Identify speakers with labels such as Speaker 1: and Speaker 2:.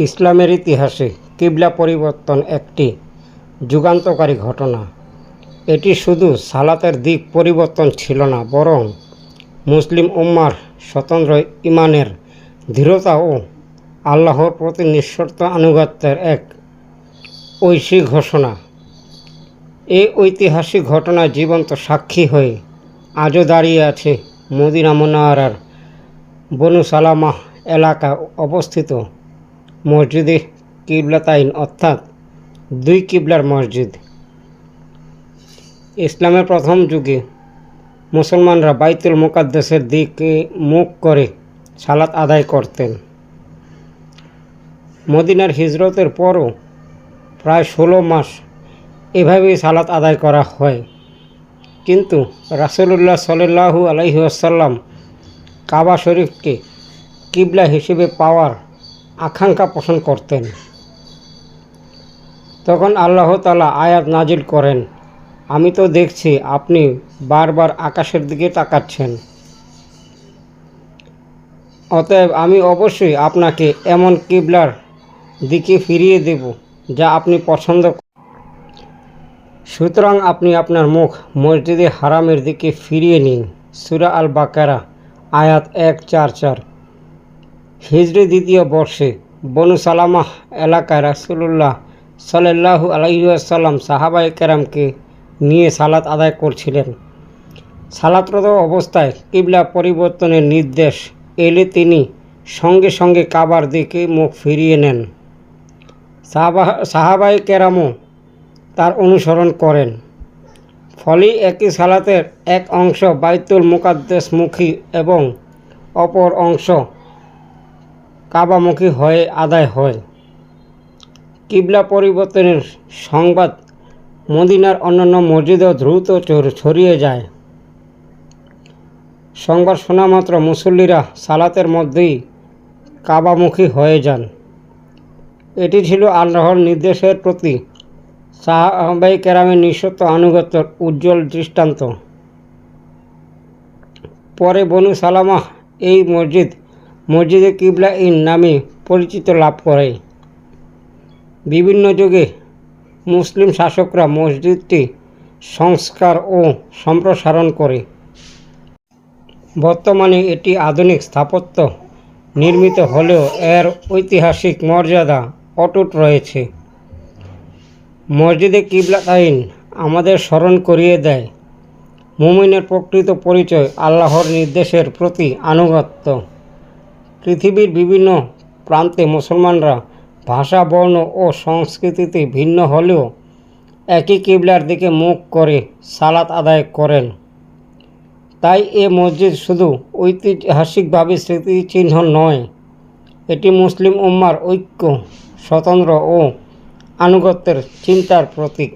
Speaker 1: ইসলামের ইতিহাসে কিবলা পরিবর্তন একটি যুগান্তকারী ঘটনা। এটি শুধু সালাতের দিক পরিবর্তন ছিল না, বরং মুসলিম উম্মার স্বতন্ত্র ঈমানের দৃঢ়তা ও আল্লাহর প্রতি নিঃশর্ত আনুগত্যের এক ঐশী ঘোষণা। এই ঐতিহাসিক ঘটনার জীবন্ত সাক্ষী হয়ে আজও দাঁড়িয়ে আছে মদিনা মুনাওয়ারার বনু সালামাহ এলাকায় অবস্থিত মসজিদে কিবলাতাইন, অর্থাৎ দুই কিবলার মসজিদ। ইসলামের প্রথম যুগে মুসলমানরা বাইতুল মুকাদ্দাসের দিকে মুখ করে সালাত আদায় করতেন। মদিনার হিজরতের পরও প্রায় 16 মাস এভাবেই সালাত আদায় করা হয়, কিন্তু রাসূলুল্লাহ সাল্লাল্লাহু আলাইহি ওয়াসাল্লাম কাবা শরীফকে কিবলা হিসেবে পাওয়ার আকাঙ্ক্ষা পোষণ করতেন। তখন আল্লাহ তাআলা আয়াত নাজিল করেন, আমি তো দেখছি আপনি বারবার আকাশের দিকে তাকাচ্ছেন, অতএব আমি অবশ্যই আপনাকে এমন কিবলার দিকে ফিরিয়ে দেব যা আপনি পছন্দ করেন। সুতরাং আপনি আপনার মুখ মসজিদে হারামের দিকে ফিরিয়ে নিন। সূরা আল বাকারা আয়াত 144। হিজরি দ্বিতীয় বর্ষে বনু সালামাহ এলাকায় রাসূলুল্লাহ সাল্লাল্লাহু আলাইহি ওয়াসাল্লাম সাহাবায়ে কেরামকে নিয়ে সালাত আদায় করছিলেন। সালাতরত অবস্থায় কিবলা পরিবর্তনের নির্দেশ এলে তিনি সঙ্গে সঙ্গে কাবার দিকে মুখ ফিরিয়ে নেন। সাহাবায়ে কেরামও তার অনুসরণ করেন। ফলে একই সালাতের এক অংশ বাইতুল মুকাদ্দাসমুখী এবং অপর অংশ কাবামুখী হয়ে আদায় হয়। কিবলা পরিবর্তনের সংবাদ মদিনার অন্যান্য মসজিদেও দ্রুত ছড়িয়ে যায়। সংবাদ শোনা মাত্র মুসল্লিরা সালাতের মধ্যেই কাবামুখী হয়ে যান। এটি ছিল আল্লাহর নির্দেশের প্রতি সাহাবায়ে কেরামের নিঃশর্ত আনুগত্যের উজ্জ্বল দৃষ্টান্ত। পরে বনু সালামাহ এই মসজিদে কিবলাইন নামে পরিচিতি লাভ করে। বিভিন্ন যুগে মুসলিম শাসকরা মসজিদটি সংস্কার ও সম্প্রসারণ করে। বর্তমানে এটি আধুনিক স্থাপত্য নির্মিত হলেও এর ঐতিহাসিক মর্যাদা অটুট রয়েছে। মসজিদে কিবলাতাইন আমাদের স্মরণ করিয়ে দেয় মুমিনের প্রকৃত পরিচয় আল্লাহর নির্দেশের প্রতি আনুগত্য। পৃথিবীর বিভিন্ন প্রান্তে মুসলমানরা ভাষা, বর্ণ ও সংস্কৃতিতে ভিন্ন হলেও একই কিবলার দিকে মুখ করে সালাত আদায় করেন। তাই এ মসজিদ শুধু ঐতিহাসিকভাবে স্মৃতিচিহ্ন নয়, এটি মুসলিম উম্মার ঐক্য, স্বতন্ত্র ও আনুগত্যের চিন্তার প্রতীক।